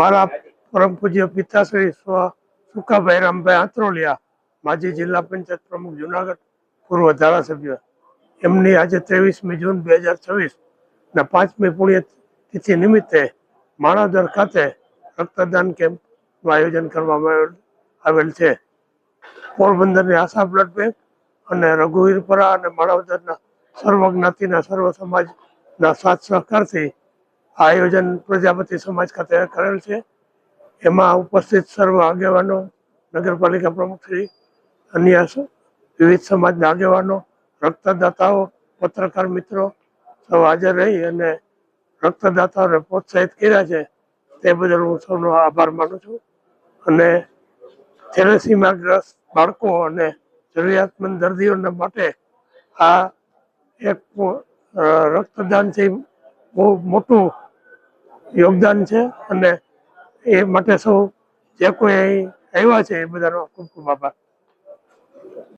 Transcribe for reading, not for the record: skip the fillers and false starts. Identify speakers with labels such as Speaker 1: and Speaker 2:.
Speaker 1: મારા પરમ પૂજ્ય પિતાશ્રી સ્વ સુકાભાઈ રામભાઈ આંત્રોલિયા, માજી જિલ્લા પંચાયત પ્રમુખ જુનાગઢ, પૂર્વ ધારાસભ્ય, એમની આજે 23મી જૂન 2026 ના 5મી પુણ્યતિથિ નિમિત્તે માણાવદર ખાતે રક્તદાન કેમ્પનું આયોજન કરવામાં આવેલ છે. પોરબંદરની આશા બ્લડ બેંક અને રઘુવીરપરા અને માણાવદરના સર્વ જ્ઞાતિના સર્વ સમાજના સાથ સહકારથી આ આયોજન પ્રજાપતિ સમાજ ખાતે કરેલ છે. એમાં ઉપસ્થિત સર્વ આગેવાનો, નગરપાલિકા પ્રમુખશ્રી, અન્ય વિવિધ સમાજના આગેવાનો, રક્તદાતાઓ, પત્રકાર મિત્રો સૌ હાજર રહી અને રક્તદાતાઓને પ્રોત્સાહિત કર્યા છે. તે બદલ હું સૌનો આભાર માનું છું. અને થેલેસીમિયાગ્રસ્ત બાળકો અને જરૂરિયાતમંદ દર્દીઓના માટે આ એક રક્તદાનથી બહુ મોટું યોગદાન છે અને એ માટે સૌ જે કોઈ અહીં આવ્યા છે એ બધાનો ખૂબ ખૂબ આભાર.